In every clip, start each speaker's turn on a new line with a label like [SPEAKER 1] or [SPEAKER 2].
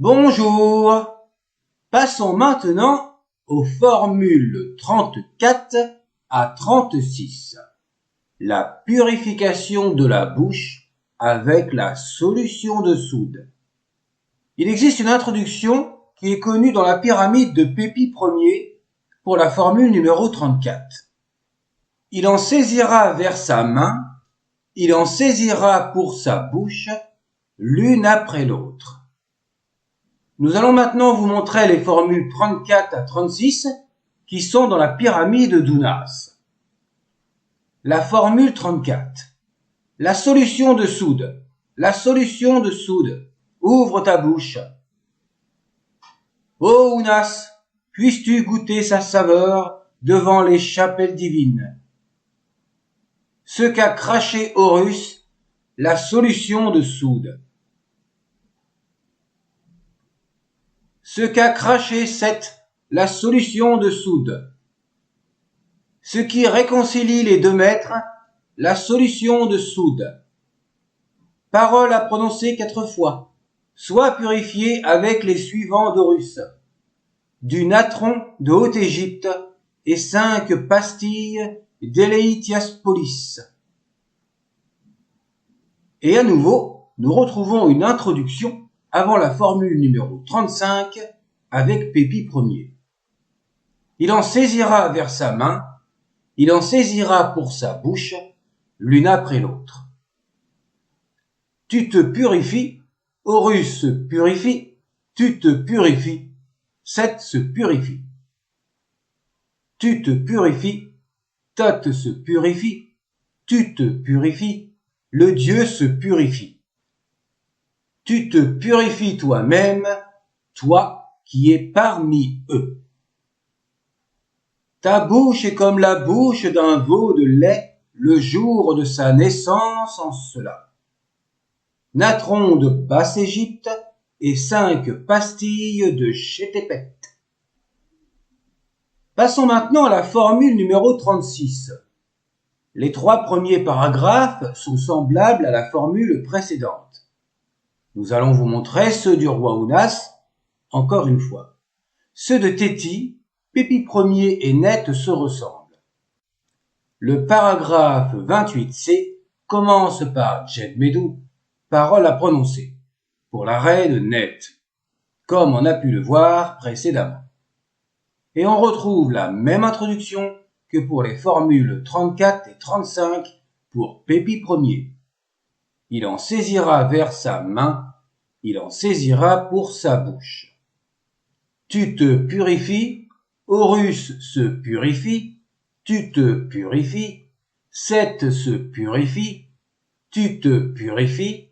[SPEAKER 1] Bonjour. Passons maintenant aux formules 34 à 36. La purification de la bouche avec la solution de soude. Il existe une introduction qui est connue dans la pyramide de Pépi Ier pour la formule numéro 34. Il en saisira vers sa main, il en saisira pour sa bouche, l'une après l'autre. Nous allons maintenant vous montrer les formules 34 à 36 qui sont dans la pyramide d'Unas. La formule 34. La solution de soude. La solution de soude. Ouvre ta bouche. Ô Unas, puisses-tu goûter sa saveur devant les chapelles divines. Ce qu'a craché Horus, la solution de soude. Ce qu'a craché Seth, la solution de soude. Ce qui réconcilie les deux maîtres, la solution de soude. Parole à prononcer 4 fois. Sois purifié avec les suivants d'Horus. Du natron de Haute-Égypte et 5 pastilles d'Éléithiaspolis. Et à nouveau, nous retrouvons une introduction avant la formule numéro 35 avec Pépi Ier. Il en saisira vers sa main, il en saisira pour sa bouche, l'une après l'autre. Tu te purifies, Horus se purifie, tu te purifies, Seth se purifie. Tu te purifies, Thoth se purifie, tu te purifies, le Dieu se purifie. Tu te purifies toi-même, toi qui es parmi eux. Ta bouche est comme la bouche d'un veau de lait le jour de sa naissance en cela. Natron de Basse-Égypte et 5 pastilles de Chétépet. Passons maintenant à la formule numéro 36. Les 3 premiers paragraphes sont semblables à la formule précédente. Nous allons vous montrer ceux du roi Unas, encore une fois. Ceux de Téti, Pépi Ier et Net se ressemblent. Le paragraphe 28c commence par Djedmedou, parole à prononcer, pour la reine Net, comme on a pu le voir précédemment. Et on retrouve la même introduction que pour les formules 34 et 35 pour Pépi Ier. Il en saisira vers sa main, il en saisira pour sa bouche. Tu te purifies, Horus se purifie, tu te purifies, Seth se purifie, tu te purifies,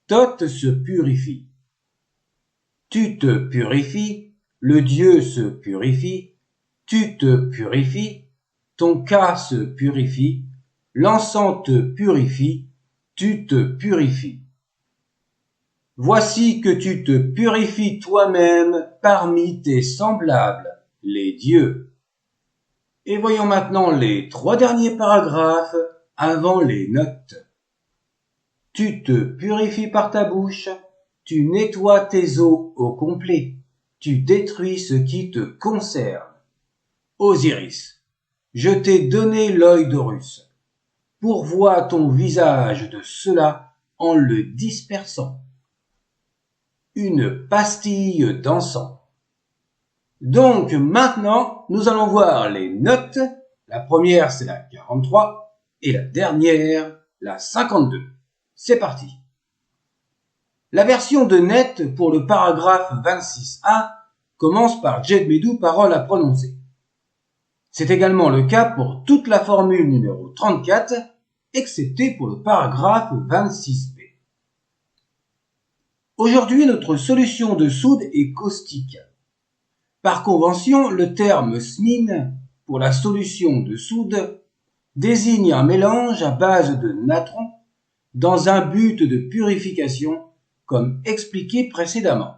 [SPEAKER 1] Thoth se purifie. Tu te purifies, le Dieu se purifie, tu te purifies, ton cas se purifie, l'encens te purifie, tu te purifies. Voici que tu te purifies toi-même parmi tes semblables, les dieux. Et voyons maintenant les 3 derniers paragraphes avant les notes. Tu te purifies par ta bouche, tu nettoies tes os au complet, tu détruis ce qui te concerne. Osiris, je t'ai donné l'œil d'Horus. Pourvois ton visage de cela en le dispersant. Une pastille d'encens. Donc maintenant, nous allons voir les notes. La première, c'est la 43 et la dernière, la 52. C'est parti. La version de Net pour le paragraphe 26a commence par Djedmedou, parole à prononcer. C'est également le cas pour toute la formule numéro 34, excepté pour le paragraphe 26b. Aujourd'hui, notre solution de soude est caustique. Par convention, le terme smine pour la solution de soude désigne un mélange à base de natron dans un but de purification, comme expliqué précédemment,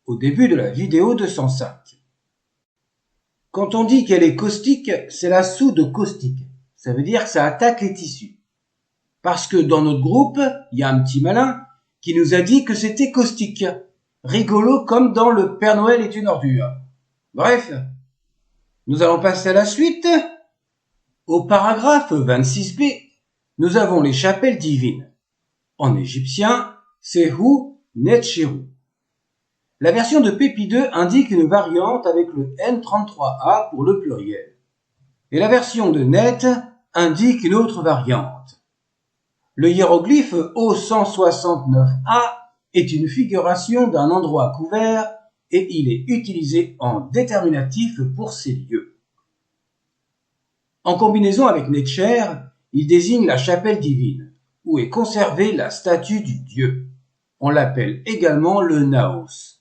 [SPEAKER 1] au début de la vidéo 205. Quand on dit qu'elle est caustique, c'est la soude caustique. Ça veut dire que ça attaque les tissus. Parce que dans notre groupe, il y a un petit malin qui nous a dit que c'était caustique. rigolo comme dans Le Père Noël est une ordure. Bref, nous allons passer à la suite. Au paragraphe 26b, nous avons les chapelles divines. En égyptien, Sehu Netcheru. La version de Pépi 2 indique une variante avec le N33A pour le pluriel. Et la version de Net indique une autre variante. Le hiéroglyphe O169A est une figuration d'un endroit couvert et il est utilisé en déterminatif pour ces lieux. En combinaison avec Netcher, il désigne la chapelle divine, où est conservée la statue du dieu. On l'appelle également le Naos.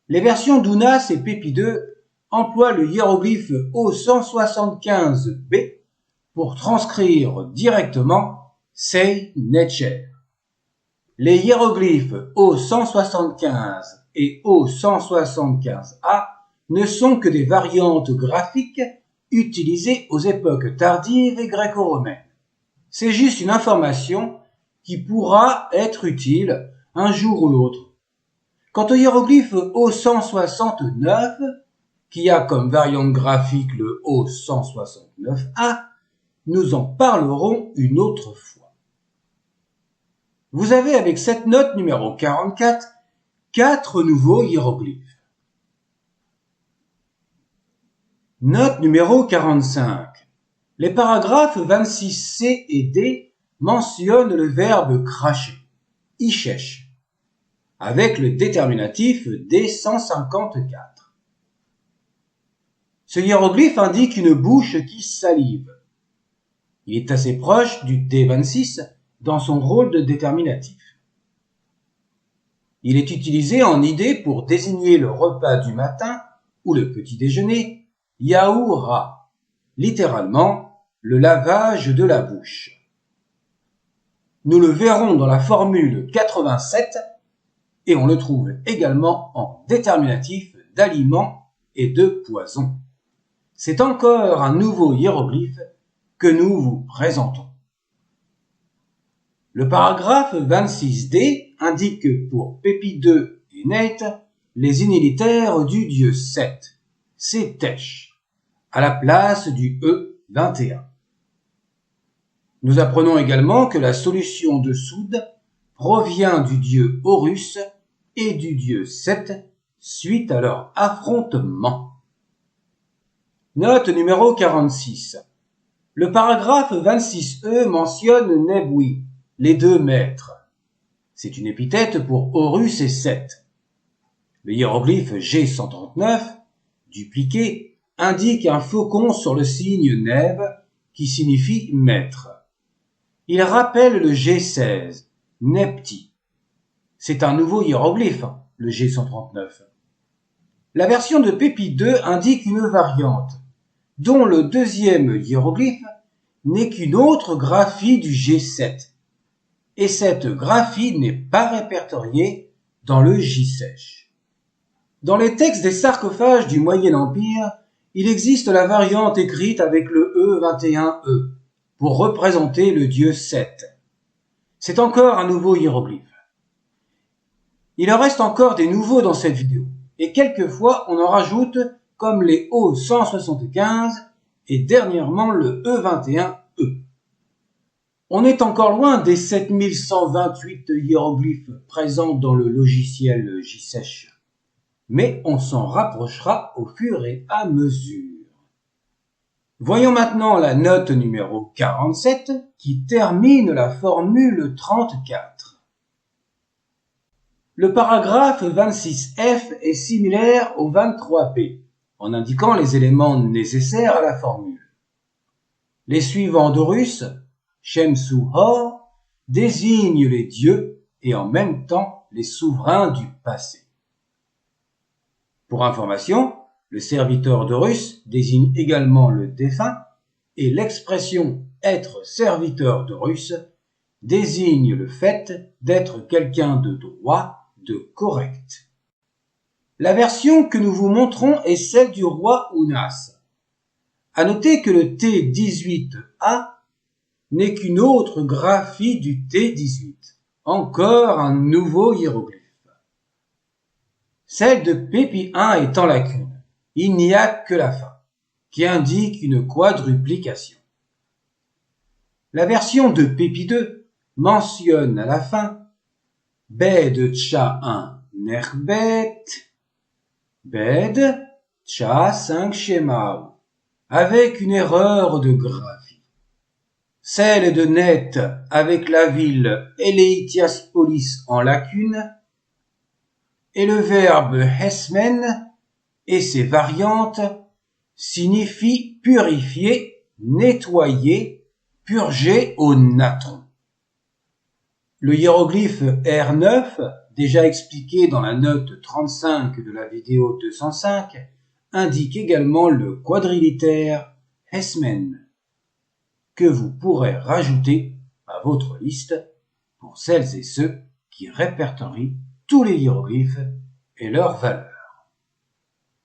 [SPEAKER 1] Les versions d'Unas et Pépi 2 emploient le hiéroglyphe O175B pour transcrire directement Sei Netcher. Les hiéroglyphes O175 et O175A ne sont que des variantes graphiques utilisées aux époques tardives et gréco-romaines. C'est juste une information qui pourra être utile un jour ou l'autre. Quant au hiéroglyphe O169, qui a comme variante graphique le O169A, nous en parlerons une autre fois. Vous avez avec cette note numéro 44, 4 nouveaux hiéroglyphes. Note numéro 45. Les paragraphes 26C et D mentionnent le verbe cracher, ishesh, avec le déterminatif D154. Ce hiéroglyphe indique une bouche qui salive. Il est assez proche du D26 dans son rôle de déterminatif. Il est utilisé en idée pour désigner le repas du matin ou le petit déjeuner, Yaoura, littéralement le lavage de la bouche. Nous le verrons dans la formule 87 et on le trouve également en déterminatif d'aliments et de poison. C'est encore un nouveau hiéroglyphe que nous vous présentons. Le paragraphe 26D indique pour Pépi 2 et Nate les inhilitaires du dieu Seth, c'est Tesh, à la place du E21. Nous apprenons également que la solution de soude provient du dieu Horus et du dieu Seth suite à leur affrontement. Note numéro 46. Le paragraphe 26E mentionne Nebui, les deux maîtres. C'est une épithète pour Horus et Seth. Le hiéroglyphe G139, dupliqué, indique un faucon sur le signe Neb qui signifie maître. Il rappelle le G16, Nepti. C'est un nouveau hiéroglyphe, le G139. La version de Pépi 2 indique une variante, dont le deuxième hiéroglyphe n'est qu'une autre graphie du G7. Et cette graphie n'est pas répertoriée dans le J-Sèche. Dans les textes des sarcophages du Moyen Empire, il existe la variante écrite avec le E21E pour représenter le dieu Seth. C'est encore un nouveau hiéroglyphe. Il en reste encore des nouveaux dans cette vidéo, et quelquefois on en rajoute comme les O175 et dernièrement le E21E. On est encore loin des 7128 hiéroglyphes présents dans le logiciel J-Sèche. Mais on s'en rapprochera au fur et à mesure. Voyons maintenant la note numéro 47 qui termine la formule 34. Le paragraphe 26F est similaire au 23P, en indiquant les éléments nécessaires à la formule. Les suivants d'Horus, Shemsu-Hor, désignent les dieux et en même temps les souverains du passé. Pour information, le serviteur d'Horus désigne également le défunt et l'expression « être serviteur d'Horus » désigne le fait d'être quelqu'un de droit, de correct. La version que nous vous montrons est celle du roi Unas. À noter que le T18A n'est qu'une autre graphie du T18, encore un nouveau hiéroglyphe. Celle de Pépi 1 est en lacune. Il n'y a que la fin, qui indique une quadruplication. La version de Pépi 2 mentionne à la fin Bed Tcha 1 Nerbet, Bed Tcha 5 Shemao, avec une erreur de graphie. Celle de Net avec la ville Eleitiaspolis en lacune, et le verbe hesmen et ses variantes signifient purifier, nettoyer, purger au natron. Le hiéroglyphe R9, déjà expliqué dans la note 35 de la vidéo 205, indique également le quadrilitère hesmen, que vous pourrez rajouter à votre liste pour celles et ceux qui répertorient tous les hiéroglyphes et leurs valeurs.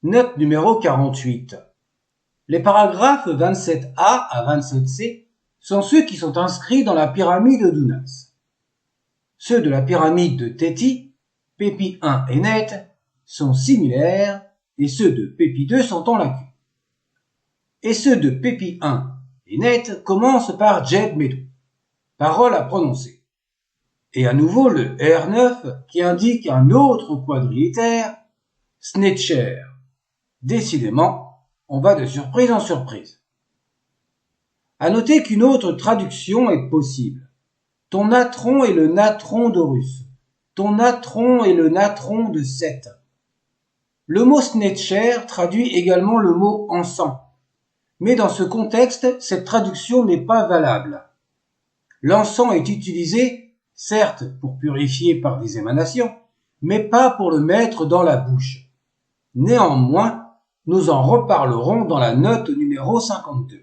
[SPEAKER 1] Note numéro 48. Les paragraphes 27a à 27c sont ceux qui sont inscrits dans la pyramide d'Unas. Ceux de la pyramide de Téti, Pépi 1 et Net, sont similaires et ceux de Pépi 2 sont en lacune. Et ceux de Pépi 1 et Net commencent par Jed Medou, parole à prononcer. Et à nouveau le R9 qui indique un autre quadrilitère, Snetcher. Décidément, on va de surprise en surprise. À noter qu'une autre traduction est possible. Ton natron est le natron d'Horus. Ton natron est le natron de Seth. Le mot Snetcher traduit également le mot encens. Mais dans ce contexte, cette traduction n'est pas valable. L'encens est utilisé certes pour purifier par des émanations, mais pas pour le mettre dans la bouche. Néanmoins, nous en reparlerons dans la note numéro 52.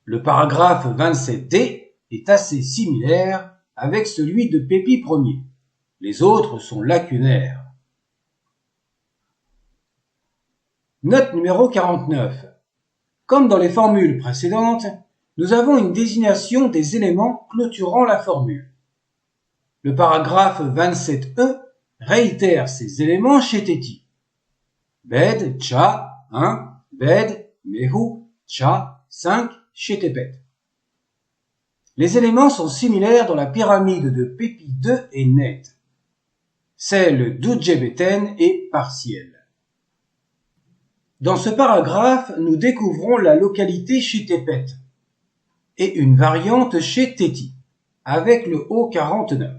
[SPEAKER 1] Le paragraphe 27d est assez similaire avec celui de Pépi Ier. Les autres sont lacunaires. Note numéro 49. Comme dans les formules précédentes, nous avons une désignation des éléments clôturant la formule. Le paragraphe 27e réitère ces éléments chez Téti. Bed, Tcha, 1, Bed, Mehu, Tcha, 5 chez Tépet. Les éléments sont similaires dans la pyramide de Pépi 2 et Net. Celle d'Udjebeten est partielle. Dans ce paragraphe, nous découvrons la localité chez Tépet et une variante chez Téti, avec le O49.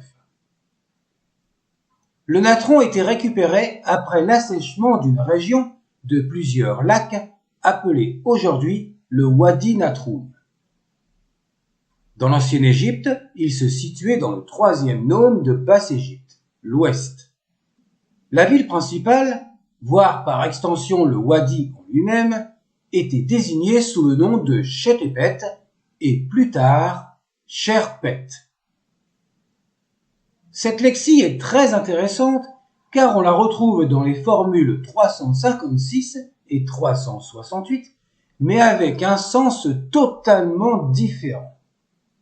[SPEAKER 1] Le natron était récupéré après l'assèchement d'une région de plusieurs lacs appelés aujourd'hui le Wadi Natroun. Dans l'ancienne Égypte, il se situait dans le troisième nome de Basse-Égypte, l'Ouest. La ville principale, voire par extension le Wadi en lui-même, était désignée sous le nom de Chetepet et plus tard Sherpet. Cette lexie est très intéressante car on la retrouve dans les formules 356 et 368, mais avec un sens totalement différent.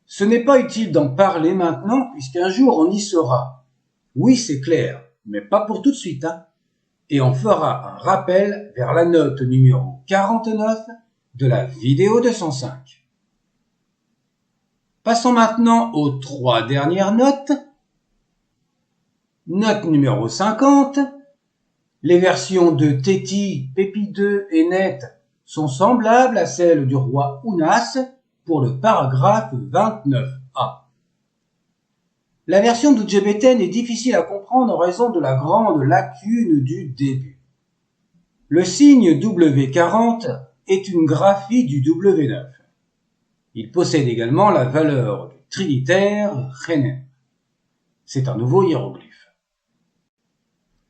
[SPEAKER 1] Ce n'est pas utile d'en parler maintenant puisqu'un jour on y sera. Oui, c'est clair, mais pas pour tout de suite, hein. Et on fera un rappel vers la note numéro 49 de la vidéo 205. Passons maintenant aux 3 dernières notes. Note numéro 50. Les versions de Téti, Pépi 2 et Net sont semblables à celles du roi Unas pour le paragraphe 29a. La version d'Udjebeten est difficile à comprendre en raison de la grande lacune du début. Le signe W40 est une graphie du W9. Il possède également la valeur du trilitère Renem. C'est un nouveau hiéroglyphe.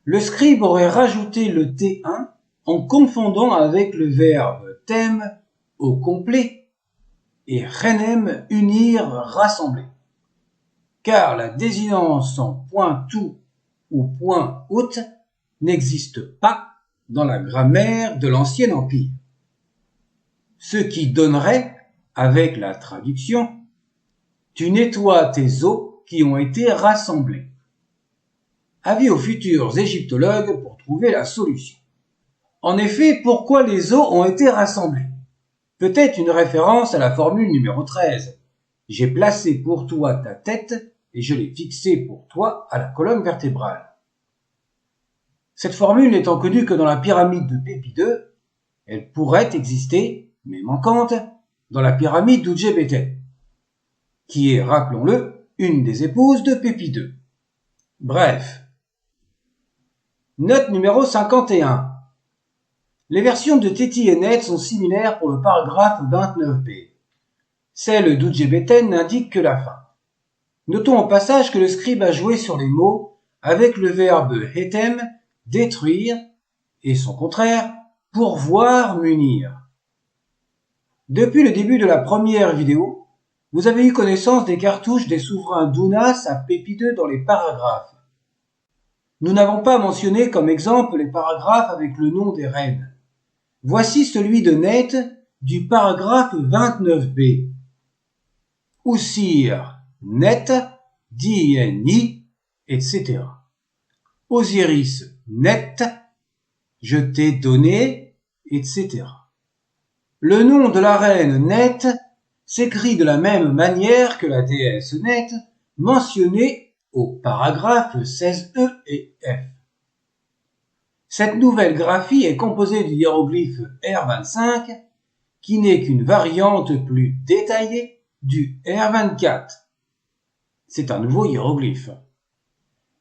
[SPEAKER 1] Le scribe aurait rajouté le T1 en confondant avec le verbe tem au complet et Renem unir, rassembler. Car la désinence en point tout ou point out n'existe pas dans la grammaire de l'Ancien Empire. Ce qui donnerait, avec la traduction, tu nettoies tes os qui ont été rassemblés. Avis aux futurs égyptologues pour trouver la solution. En effet, pourquoi les os ont été rassemblés? Peut-être une référence à la formule numéro 13. J'ai placé pour toi ta tête et je l'ai fixée pour toi à la colonne vertébrale. Cette formule n'étant connue que dans la pyramide de Pépi II, elle pourrait exister, mais manquante, dans la pyramide d'Oudjébéten, qui est, rappelons-le, une des épouses de Pépi II. Bref. Note numéro 51. Les versions de Teti et Net sont similaires pour le paragraphe 29b. Celle d'Oudjébéten n'indique que la fin. Notons au passage que le scribe a joué sur les mots avec le verbe hetem, détruire, et son contraire, pourvoir, munir. Depuis le début de la première vidéo, vous avez eu connaissance des cartouches des souverains d'Ounas à Pépi II dans les paragraphes. Nous n'avons pas mentionné comme exemple les paragraphes avec le nom des reines. Voici celui de Net du paragraphe 29b. Oussir, Net, Dieni, etc. Osiris, Net, je t'ai donné, etc. Le nom de la reine Net s'écrit de la même manière que la déesse Net mentionnée au paragraphe 16e et F. Cette nouvelle graphie est composée du hiéroglyphe R25 qui n'est qu'une variante plus détaillée du R24. C'est un nouveau hiéroglyphe.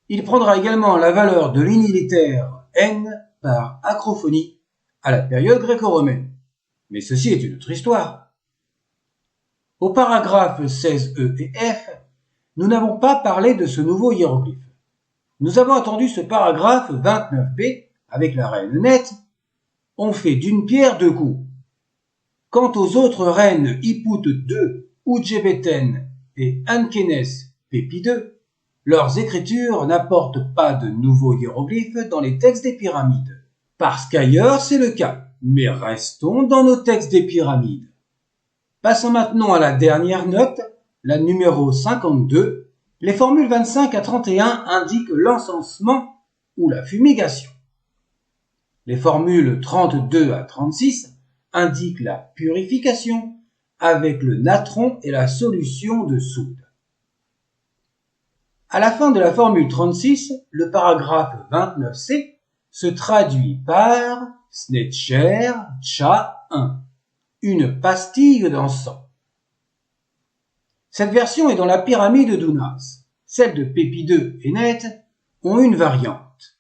[SPEAKER 1] Il prendra également la valeur de l'unilitaire N par acrophonie à la période gréco-romaine. Mais ceci est une autre histoire. Au paragraphe 16e et F, nous n'avons pas parlé de ce nouveau hiéroglyphe. Nous avons attendu ce paragraphe 29b avec la reine Net. On fait d'une pierre deux coups. Quant aux autres reines Hippout II, Oudjébéten et Ankenes Pépi II, leurs écritures n'apportent pas de nouveaux hiéroglyphes dans les textes des pyramides, parce qu'ailleurs c'est le cas, mais restons dans nos textes des pyramides. Passons maintenant à la dernière note, la numéro 52. Les formules 25 à 31 indiquent l'encensement ou la fumigation. Les formules 32 à 36 indiquent la purification avec le natron et la solution de soude. À la fin de la formule 36, le paragraphe 29c se traduit par Snetcher Cha 1, une pastille d'encens. Cette version est dans la pyramide d'Ounas. Celles de Pépi II et Net ont une variante.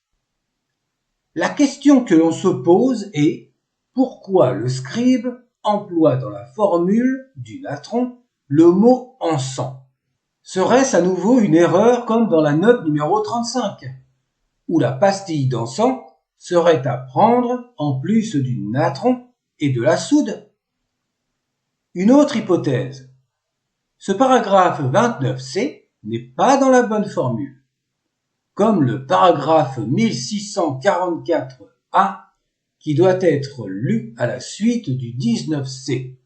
[SPEAKER 1] La question que l'on se pose est pourquoi le scribe emploie dans la formule du natron le mot encens? Serait-ce à nouveau une erreur comme dans la note numéro 35, où la pastille d'encens serait à prendre en plus du natron et de la soude? Une autre hypothèse. Ce paragraphe 29c n'est pas dans la bonne formule, comme le paragraphe 1644a qui doit être lu à la suite du 19c,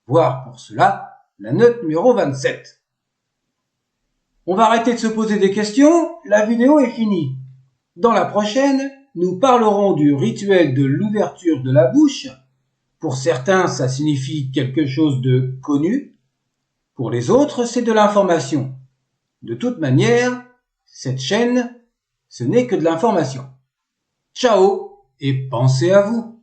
[SPEAKER 1] voire pour cela la note numéro 27. On va arrêter de se poser des questions, la vidéo est finie. Dans la prochaine, nous parlerons du rituel de l'ouverture de la bouche. Pour certains, ça signifie quelque chose de connu. Pour les autres, c'est de l'information. De toute manière, cette chaîne, ce n'est que de l'information. Ciao et pensez à vous.